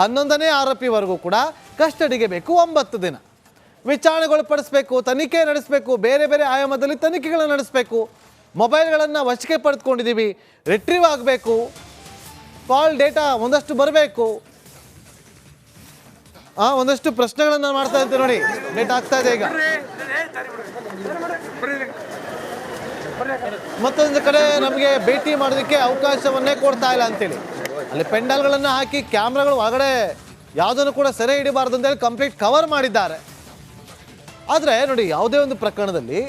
11ನೇ ಆರೋಪಿವರೆಗೂ ಕೂಡ ಕಸ್ಟಡಿಗೆ ಬೇಕು 9 ದಿನ. ವಿಚಾರಣೆಗೊಳಪಡಿಸಬೇಕು, ತನಿಖೆ ನಡೆಸಬೇಕು, ಬೇರೆ ಬೇರೆ ಆಯಾಮದಲ್ಲಿ ತನಿಖೆಗಳನ್ನು ನಡೆಸಬೇಕು. ಮೊಬೈಲ್ಗಳನ್ನು ವಶಕ್ಕೆ ಪಡೆದುಕೊಂಡಿದ್ದೀವಿ, ರಿಟ್ರೀವ್ ಆಗಬೇಕು, ಕಾಲ್ ಡೇಟಾ ಒಂದಷ್ಟು ಬರಬೇಕು. ಒಂದಷ್ಟು ಪ್ರಶ್ನೆಗಳನ್ನು ಮಾಡ್ತಾ ಇರ್ತೀವಿ ನೋಡಿ, ಡೇಟ್ ಆಗ್ತಾ ಇದೆ ಈಗ. ಮತ್ತೊಂದು ಕಡೆ ನಮಗೆ ಭೇಟಿ ಮಾಡೋದಕ್ಕೆ ಅವಕಾಶವನ್ನೇ ಕೊಡ್ತಾ ಇಲ್ಲ ಅಂತೇಳಿ ಅಲ್ಲಿ ಪೆಂಡಲ್ಗಳನ್ನು ಹಾಕಿ ಕ್ಯಾಮ್ರಾಗಳು ಒಳಗಡೆ ಯಾವುದನ್ನು ಕೂಡ ಸೆರೆ ಹಿಡಿಬಾರ್ದು ಅಂತೇಳಿ ಕಂಪ್ಲೀಟ್ ಕವರ್ ಮಾಡಿದ್ದಾರೆ. ಆದರೆ ನೋಡಿ, ಯಾವುದೇ ಒಂದು ಪ್ರಕರಣದಲ್ಲಿ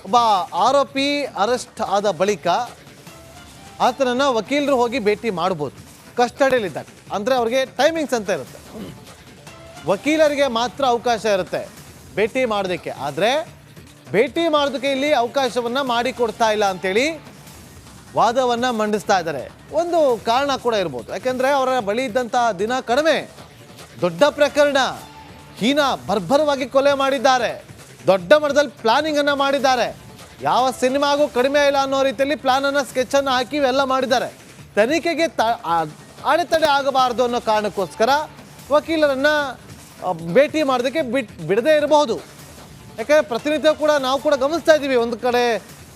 ಒಬ್ಬ ಆರೋಪಿ ಅರೆಸ್ಟ್ ಆದ ಬಳಿಕ ಆತನನ್ನು ವಕೀಲರು ಹೋಗಿ ಭೇಟಿ ಮಾಡ್ಬೋದು ಕಸ್ಟಡಿಯಲ್ಲಿದ್ದಾಗ. ಅಂದರೆ ಅವ್ರಿಗೆ ಟೈಮಿಂಗ್ಸ್ ಅಂತ ಇರುತ್ತೆ, ವಕೀಲರಿಗೆ ಮಾತ್ರ ಅವಕಾಶ ಇರುತ್ತೆ ಭೇಟಿ ಮಾಡೋದಕ್ಕೆ. ಆದರೆ ಭೇಟಿ ಮಾಡೋದಕ್ಕೆ ಇಲ್ಲಿ ಅವಕಾಶವನ್ನು ಮಾಡಿಕೊಡ್ತಾ ಇಲ್ಲ ಅಂತೇಳಿ ವಾದವನ್ನು ಮಂಡಿಸ್ತಾ ಇದ್ದಾರೆ. ಒಂದು ಕಾರಣ ಕೂಡ ಇರ್ಬೋದು, ಯಾಕೆಂದರೆ ಅವರ ಬಳಿ ಇದ್ದಂಥ ದಿನ ಕಡಿಮೆ, ದೊಡ್ಡ ಪ್ರಕರಣ, ಹೀನ ಬರ್ಬರವಾಗಿ ಕೊಲೆ ಮಾಡಿದ್ದಾರೆ, ದೊಡ್ಡ ಮಟ್ಟದಲ್ಲಿ ಪ್ಲಾನಿಂಗನ್ನು ಮಾಡಿದ್ದಾರೆ, ಯಾವ ಸಿನಿಮಾಗೂ ಕಡಿಮೆ ಇಲ್ಲ ಅನ್ನೋ ರೀತಿಯಲ್ಲಿ ಪ್ಲಾನನ್ನು ಸ್ಕೆಚನ್ನು ಹಾಕಿ ಇವೆಲ್ಲ ಮಾಡಿದ್ದಾರೆ. ತನಿಖೆಗೆ ಅಡೆತಡೆ ಆಗಬಾರ್ದು ಅನ್ನೋ ಕಾರಣಕ್ಕೋಸ್ಕರ ವಕೀಲರನ್ನು ಭೇಟಿ ಮಾಡೋದಕ್ಕೆ ಬಿಡದೇ ಇರಬಹುದು. ಯಾಕಂದರೆ ಪ್ರತಿನಿತ್ಯ ಕೂಡ ನಾವು ಕೂಡ ಗಮನಿಸ್ತಾ ಇದ್ದೀವಿ, ಒಂದು ಕಡೆ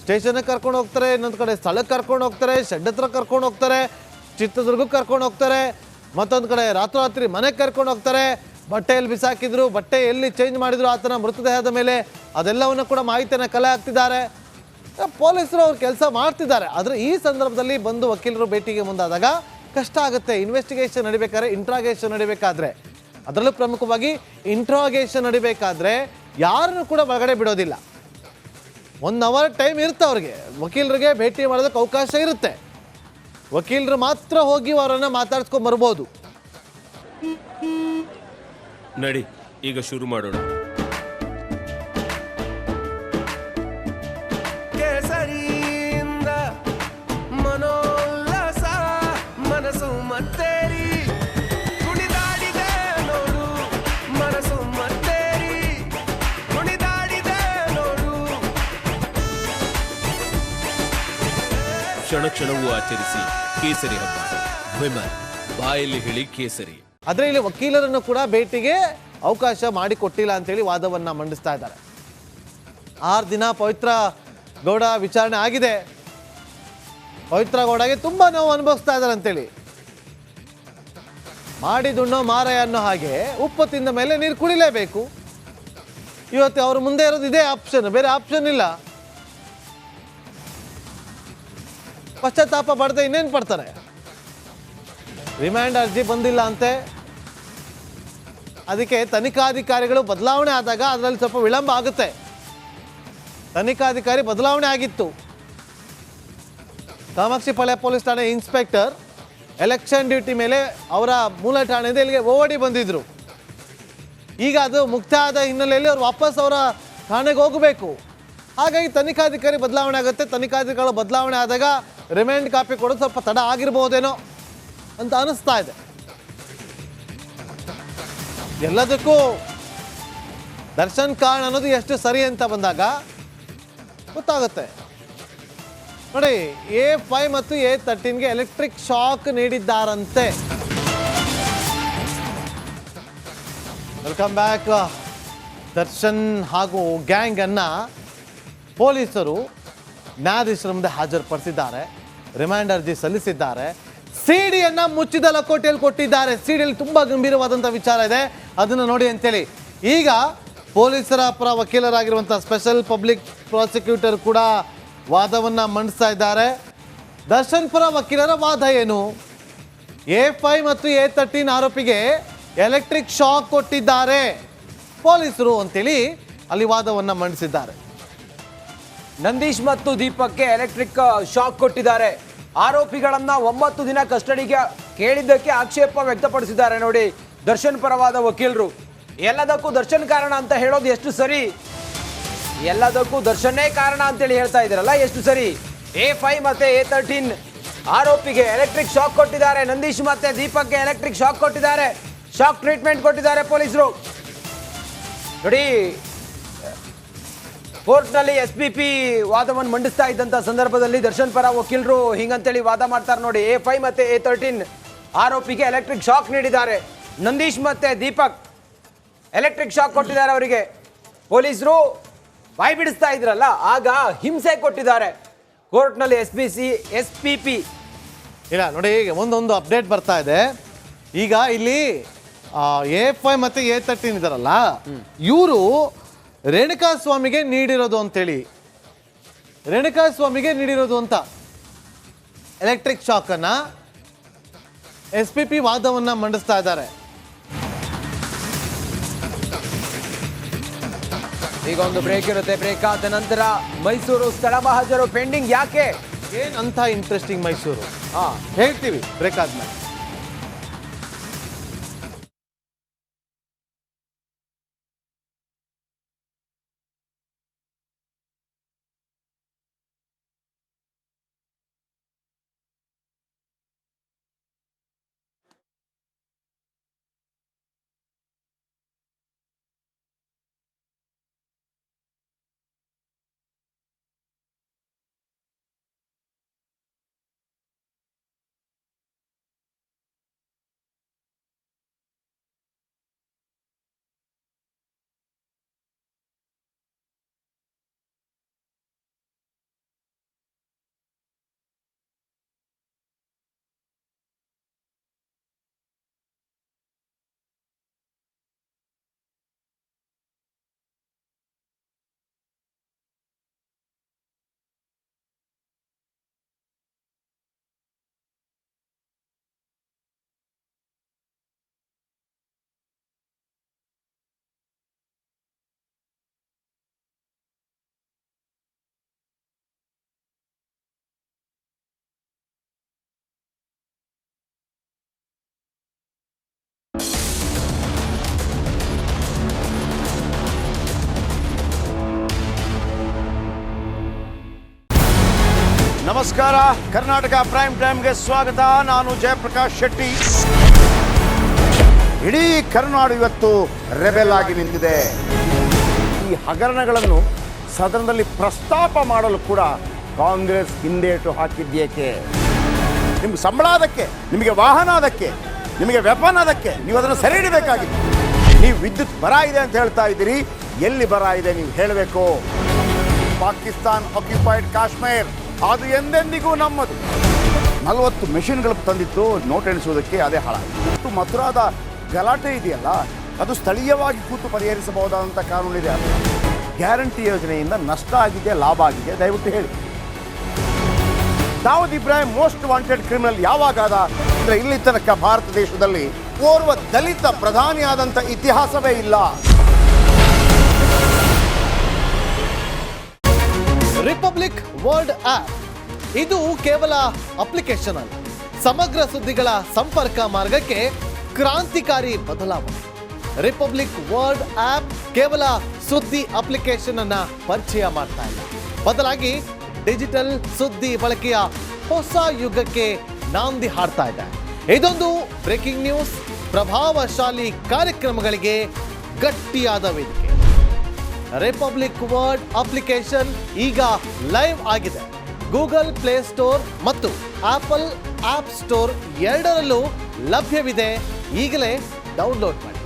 ಸ್ಟೇಷನ್ಗೆ ಕರ್ಕೊಂಡು ಹೋಗ್ತಾರೆ, ಇನ್ನೊಂದು ಕಡೆ ಸ್ಥಳಕ್ಕೆ ಕರ್ಕೊಂಡು ಹೋಗ್ತಾರೆ, ಶೆಡ್ ಹತ್ರ ಕರ್ಕೊಂಡು ಹೋಗ್ತಾರೆ, ಚಿತ್ರದುರ್ಗಕ್ಕೆ ಕರ್ಕೊಂಡು ಹೋಗ್ತಾರೆ, ಮತ್ತೊಂದು ಕಡೆ ರಾತ್ರೋರಾತ್ರಿ ಮನೆಗೆ ಕರ್ಕೊಂಡು ಹೋಗ್ತಾರೆ, ಬಟ್ಟೆಯಲ್ಲಿ ಬಿಸಾಕಿದ್ರು, ಬಟ್ಟೆ ಎಲ್ಲಿ ಚೇಂಜ್ ಮಾಡಿದ್ರು ಆತನ ಮೃತದೇಹದ ಮೇಲೆ, ಅದೆಲ್ಲವನ್ನು ಕೂಡ ಮಾಹಿತಿಯನ್ನು ಕಲೆ ಹಾಕ್ತಿದ್ದಾರೆ. ಪೊಲೀಸರು ಅವ್ರ ಕೆಲಸ ಮಾಡ್ತಿದ್ದಾರೆ. ಆದರೆ ಈ ಸಂದರ್ಭದಲ್ಲಿ ಬಂದು ವಕೀಲರು ಭೇಟಿಗೆ ಮುಂದಾದಾಗ ಕಷ್ಟ ಆಗುತ್ತೆ. ಇನ್ವೆಸ್ಟಿಗೇಷನ್ ನಡಿಬೇಕಾದ್ರೆ, ಇಂಟ್ರಾಗೇಷನ್ ನಡಿಬೇಕಾದ್ರೆ, ಅದರಲ್ಲೂ ಪ್ರಮುಖವಾಗಿ ಇಂಟ್ರಾಗೇಷನ್ ನಡಿಬೇಕಾದ್ರೆ ಯಾರನ್ನು ಕೂಡ ಒಳಗಡೆ ಬಿಡೋದಿಲ್ಲ. 1 ಅವರ್ ಟೈಮ್ ಇರುತ್ತೆ ಅವ್ರಿಗೆ, ವಕೀಲರಿಗೆ ಭೇಟಿ ಮಾಡೋದಕ್ಕೆ ಅವಕಾಶ ಇರುತ್ತೆ. ವಕೀಲರು ಮಾತ್ರ ಹೋಗಿ ಅವರನ್ನು ಮಾತಾಡ್ಸ್ಕೊಂಡು ಬರ್ಬೋದು. ನಡಿ, ಈಗ ಶುರು ಮಾಡೋಣ. ಕೇಸರಿಯಿಂದ ಮನೋಲ್ಲಾಸ ಮನಸ್ಸು ಮತ್ತೇರಿ ಕುಣಿದಾಡಿದೆ ನೋಡು, ಮನಸ್ಸು ಮತ್ತೇರಿ ಕುಣಿದಾಡಿದೆ ನೋಡು. ಕ್ಷಣ ಕ್ಷಣವೂ ಆಚರಿಸಿ ಕೇಸರಿ ಹಬ್ಬ. ವಿಮಲ್ ಬಾಯಲ್ಲಿ ಹೇಳಿ ಕೇಸರಿ. ಆದರೆ ಇಲ್ಲಿ ವಕೀಲರನ್ನು ಕೂಡ ಭೇಟಿಗೆ ಅವಕಾಶ ಮಾಡಿಕೊಟ್ಟಿಲ್ಲ ಅಂತೇಳಿ ವಾದವನ್ನು ಮಂಡಿಸ್ತಾ ಇದ್ದಾರೆ. 6 ದಿನ ಪವಿತ್ರ ಗೌಡ ವಿಚಾರಣೆ ಆಗಿದೆ. ಪವಿತ್ರ ಗೌಡಗೆ ತುಂಬ ನೋವು ಅನುಭವಿಸ್ತಾ ಇದ್ದಾರೆ ಅಂತೇಳಿ, ಮಾಡಿದುಣ್ಣೋ ಮಾರಾಯ ಅನ್ನೋ ಹಾಗೆ ಉಪ್ಪು ತಿಂದ ಮೇಲೆ ನೀರು ಕುಡಿಲೇಬೇಕು. ಇವತ್ತು ಅವ್ರ ಮುಂದೆ ಇರೋದು ಇದೇ ಆಪ್ಷನ್, ಬೇರೆ ಆಪ್ಷನ್ ಇಲ್ಲ. ಪಶ್ಚಾತ್ತಾಪ ಪಡದೆ ಇನ್ನೇನು ಪಡ್ತಾರೆ? ರಿಮ್ಯಾಂಡ್ ಅರ್ಜಿ ಬಂದಿಲ್ಲ ಅಂತೆ, ಅದಕ್ಕೆ ತನಿಖಾಧಿಕಾರಿಗಳು ಬದಲಾವಣೆ ಆದಾಗ ಅದರಲ್ಲಿ ಸ್ವಲ್ಪ ವಿಳಂಬ ಆಗುತ್ತೆ. ತನಿಖಾಧಿಕಾರಿ ಬದಲಾವಣೆ ಆಗಿತ್ತು. ಕಾಮಾಕ್ಷಿಪಾಳ್ಯ ಪೊಲೀಸ್ ಠಾಣೆ ಇನ್ಸ್ಪೆಕ್ಟರ್ ಎಲೆಕ್ಷನ್ ಡ್ಯೂಟಿ ಮೇಲೆ ಅವರ ಮೂಲ ಠಾಣೆಯಿಂದ ಇಲ್ಲಿಗೆ ಓಡಿ ಬಂದಿದ್ರು. ಈಗ ಅದು ಮುಕ್ತಾಯ ಆದ ಹಿನ್ನೆಲೆಯಲ್ಲಿ ಅವ್ರು ವಾಪಸ್ ಅವರ ಠಾಣೆಗೆ ಹೋಗಬೇಕು. ಹಾಗಾಗಿ ತನಿಖಾಧಿಕಾರಿ ಬದಲಾವಣೆ ಆಗುತ್ತೆ. ತನಿಖಾಧಿಕಾರಿಗಳು ಬದಲಾವಣೆ ಆದಾಗ ರಿಮ್ಯಾಂಡ್ ಕಾಪಿ ಕೊಡೋದು ಸ್ವಲ್ಪ ತಡ ಆಗಿರ್ಬೋದೇನೋ ಅಂತ ಅನಿಸ್ತಾ ಇದೆ. ಎಲ್ಲದಕ್ಕೂ ದರ್ಶನ್ ಕಾರಣ ಅನ್ನೋದು ಎಷ್ಟು ಸರಿ ಅಂತ ಬಂದಾಗ ಗೊತ್ತಾಗುತ್ತೆ. ನೋಡಿ, A5 ಮತ್ತು A13ಗೆ ಎಲೆಕ್ಟ್ರಿಕ್ ಶಾಕ್ ನೀಡಿದ್ದಾರಂತೆ. Welcome back. ದರ್ಶನ್ ಹಾಗೂ ಗ್ಯಾಂಗ್ ಅನ್ನ ಪೊಲೀಸರು ನ್ಯಾಯಾಧೀಶರ ಮುಂದೆ ಹಾಜರುಪಡಿಸಿದ್ದಾರೆ, ರಿಮ್ಯಾಂಡ್ ಅರ್ಜಿ ಸಲ್ಲಿಸಿದ್ದಾರೆ. ಸಿಡಿಯನ್ನ ಮುಚ್ಚಿದ ಲಕೋಟೆಯಲ್ಲಿ ಕೊಟ್ಟಿದ್ದಾರೆ. ಸಿಡಿಯಲ್ಲಿ ತುಂಬಾ ಗಂಭೀರವಾದಂಥ ವಿಚಾರ ಇದೆ, ಅದನ್ನು ನೋಡಿ ಅಂತೇಳಿ ಈಗ ಪೊಲೀಸರ ಪರ ವಕೀಲರಾಗಿರುವಂಥ ಸ್ಪೆಷಲ್ ಪಬ್ಲಿಕ್ ಪ್ರಾಸಿಕ್ಯೂಟರ್ ಕೂಡ ವಾದವನ್ನು ಮಂಡಿಸ್ತಾ ಇದ್ದಾರೆ. ದರ್ಶನ್ ಪರ ವಕೀಲರ ವಾದ ಏನು? A5 ಮತ್ತು A13 ಆರೋಪಿಗೆ ಎಲೆಕ್ಟ್ರಿಕ್ ಶಾಕ್ ಕೊಟ್ಟಿದ್ದಾರೆ ಪೊಲೀಸರು ಅಂತೇಳಿ ಅಲ್ಲಿ ವಾದವನ್ನು ಮಂಡಿಸಿದ್ದಾರೆ. ನಂದೀಶ್ ಮತ್ತು ದೀಪಕ್ಗೆ ಎಲೆಕ್ಟ್ರಿಕ್ ಶಾಕ್ ಕೊಟ್ಟಿದ್ದಾರೆ. ಆರೋಪಿಗಳನ್ನ 9 ದಿನ ಕಸ್ಟಡಿಗೆ ಕೇಳಿದ್ದಕ್ಕೆ ಆಕ್ಷೇಪ ವ್ಯಕ್ತಪಡಿಸಿದ್ದಾರೆ. ನೋಡಿ, ದರ್ಶನ್ ಪರವಾದ ವಕೀಲರು ಎಲ್ಲದಕ್ಕೂ ದರ್ಶನ್ ಕಾರಣ ಅಂತ ಹೇಳೋದು ಎಷ್ಟು ಸರಿ? ಎಲ್ಲದಕ್ಕೂ ದರ್ಶನ್ನೇ ಕಾರಣ ಅಂತೇಳಿ ಹೇಳ್ತಾ ಇದ್ದಾರಲ್ಲ, ಎಷ್ಟು ಸರಿ? A5 ಮತ್ತೆ A13 ಆರೋಪಿಗೆ ಎಲೆಕ್ಟ್ರಿಕ್ ಶಾಕ್ ಕೊಟ್ಟಿದ್ದಾರೆ. ನಂದೀಶ್ ಮತ್ತೆ ದೀಪಕ್ಗೆ ಎಲೆಕ್ಟ್ರಿಕ್ ಶಾಕ್ ಕೊಟ್ಟಿದ್ದಾರೆ. ಶಾಕ್ ಟ್ರೀಟ್ಮೆಂಟ್ ಕೊಟ್ಟಿದ್ದಾರೆ ಪೊಲೀಸರು. ನೋಡಿ, ಕೋರ್ಟ್ನಲ್ಲಿ SPP ವಾದವನ್ನು ಮಂಡಿಸ್ತಾ ಇದ್ದಂಥ ಸಂದರ್ಭದಲ್ಲಿ ದರ್ಶನ್ ಪರ ವಕೀಲರು ಹಿಂಗಂತೇಳಿ ವಾದ ಮಾಡ್ತಾರೆ. ನೋಡಿ, A5 ಮತ್ತೆ A13 ಆರೋಪಿಗೆ ಎಲೆಕ್ಟ್ರಿಕ್ ಶಾಕ್ ನೀಡಿದ್ದಾರೆ. ನಂದೀಶ್ ಮತ್ತೆ ದೀಪಕ್ ಎಲೆಕ್ಟ್ರಿಕ್ ಶಾಕ್ ಕೊಟ್ಟಿದ್ದಾರೆ ಅವರಿಗೆ. ಪೊಲೀಸರು ಬಾಯಿ ಬಿಡಿಸ್ತಾ ಇದ್ರಲ್ಲ, ಆಗ ಹಿಂಸೆ ಕೊಟ್ಟಿದ್ದಾರೆ. ಕೋರ್ಟ್ನಲ್ಲಿ SPP ಇಲ್ಲ ನೋಡಿ, ಈಗ ಒಂದೊಂದು ಅಪ್ಡೇಟ್ ಬರ್ತಾ ಇದೆ. ಈಗ ಇಲ್ಲಿ A5 ಮತ್ತು A13 ಇದಾರಲ್ಲ, ಇವರು ರೇಣುಕಾ ಸ್ವಾಮಿಗೆ ನೀಡಿರೋದು ಅಂತೇಳಿ, ರೇಣುಕಾ ಸ್ವಾಮಿಗೆ ನೀಡಿರೋದು ಅಂತ ಎಲೆಕ್ಟ್ರಿಕ್ ಶಾಕನ್ನು SPP ವಾದವನ್ನು ಮಂಡಿಸ್ತಾ ಇದ್ದಾರೆ. ಈಗ ಒಂದು ಬ್ರೇಕ್ ಇರುತ್ತೆ. ಬ್ರೇಕ್ ಆದ ನಂತರ ಮೈಸೂರು ಸ್ಥಳ ಮಹಾಜರು ಪೆಂಡಿಂಗ್ ಯಾಕೆ, ಏನಂತ ಇಂಟ್ರೆಸ್ಟಿಂಗ್ ಮೈಸೂರು ಹೇಳ್ತೀವಿ ಬ್ರೇಕ್ ಆದ್ಮೇಲೆ. ನಮಸ್ಕಾರ, ಕರ್ನಾಟಕ ಪ್ರೈಮ್ ಟೈಮ್ಗೆ ಸ್ವಾಗತ. ನಾನು ಜಯಪ್ರಕಾಶ್ ಶೆಟ್ಟಿ. ಇಡೀ ಕರ್ನಾಡು ಇವತ್ತು ರೆಬೆಲ್ ಆಗಿ ನಿಂತಿದೆ. ಈ ಹಗರಣಗಳನ್ನು ಸದನದಲ್ಲಿ ಪ್ರಸ್ತಾಪ ಮಾಡಲು ಕೂಡ ಕಾಂಗ್ರೆಸ್ ಹಿಂದೇಟು ಹಾಕಿದ್ದೇಕೆ? ನಿಮ್ಗೆ ಸಂಬಳ ಅದಕ್ಕೆ, ನಿಮಗೆ ವಾಹನ ಅದಕ್ಕೆ, ನಿಮಗೆ ವೆಪನ್ ಅದಕ್ಕೆ, ನೀವು ಅದನ್ನು ಸೆರೆ ಹಿಡಿಬೇಕಾಗಿತ್ತು. ನೀವು ವಿದ್ಯುತ್ ಬರ ಇದೆ ಅಂತ ಹೇಳ್ತಾ ಇದ್ದೀರಿ, ಎಲ್ಲಿ ಬರ ಇದೆ ನೀವು ಹೇಳಬೇಕು. ಪಾಕಿಸ್ತಾನ್ ಆಕ್ಯುಪೈಡ್ ಕಾಶ್ಮೀರ್ ಅದು ಎಂದೆಂದಿಗೂ ನಮ್ಮದು. 40 ಮೆಷಿನ್ಗಳು ತಂದಿತ್ತು ನೋಟ್ ಎಣಿಸುವುದಕ್ಕೆ, ಅದೇ ಹಾಳಾಯಿತು. ಮಥುರಾದ ಗಲಾಟೆ ಇದೆಯಲ್ಲ, ಅದು ಸ್ಥಳೀಯವಾಗಿ ಕೂತು ಪರಿಹರಿಸಬಹುದಾದಂಥ ಕಾನೂನಿದೆ. ಗ್ಯಾರಂಟಿ ಯೋಜನೆಯಿಂದ ನಷ್ಟ ಆಗಿದೆ, ಲಾಭ ಆಗಿದೆ, ದಯವಿಟ್ಟು ಹೇಳಿ. Dawood Ibrahim most wanted criminal ಯಾವಾಗಾದ ಅಂದರೆ ಇಲ್ಲಿ ತನಕ ಭಾರತ ದೇಶದಲ್ಲಿ ಓರ್ವ ದಲಿತ ಪ್ರಧಾನಿಯಾದಂಥ ಇತಿಹಾಸವೇ ಇಲ್ಲ. ರಿಪಬ್ಲಿಕ್ ವರ್ಲ್ಡ್ ಆಪ್ ಇದು ಕೇವಲ ಅಪ್ಲಿಕೇಶನ್ ಅಲ್ಲ, ಸಮಗ್ರ ಸುದ್ದಿಗಳ ಸಂಪರ್ಕ ಮಾರ್ಗಕ್ಕೆ ಕ್ರಾಂತಿಕಾರಿ ಬದಲಾವಣೆ. ರಿಪಬ್ಲಿಕ್ ವರ್ಲ್ಡ್ ಆಪ್ ಕೇವಲ ಸುದ್ದಿ ಅಪ್ಲಿಕೇಶನ್ ಅನ್ನ ಪರಿಚಯ ಮಾಡ್ತಾ ಇಲ್ಲ, ಬದಲಾಗಿ ಡಿಜಿಟಲ್ ಸುದ್ದಿ ಬಳಕೆಯ ಹೊಸ ಯುಗಕ್ಕೆ ನಾಂದಿ ಹಾಡ್ತಾ ಇದೆ. ಇದೊಂದು ಬ್ರೇಕಿಂಗ್ ನ್ಯೂಸ್, ಪ್ರಭಾವಶಾಲಿ ಕಾರ್ಯಕ್ರಮಗಳಿಗೆ ಗಟ್ಟಿಯಾದ ವೇದಿಕೆ. ರಿಪಬ್ಲಿಕ್ ವರ್ಲ್ಡ್ ಅಪ್ಲಿಕೇಶನ್ ಈಗ ಲೈವ್ ಆಗಿದೆ. ಗೂಗಲ್ ಪ್ಲೇ ಸ್ಟೋರ್ ಮತ್ತು ಆಪಲ್ ಆಪ್ ಸ್ಟೋರ್ ಎರಡರಲ್ಲೂ ಲಭ್ಯವಿದೆ. ಈಗಲೇ ಡೌನ್ಲೋಡ್ ಮಾಡಿ.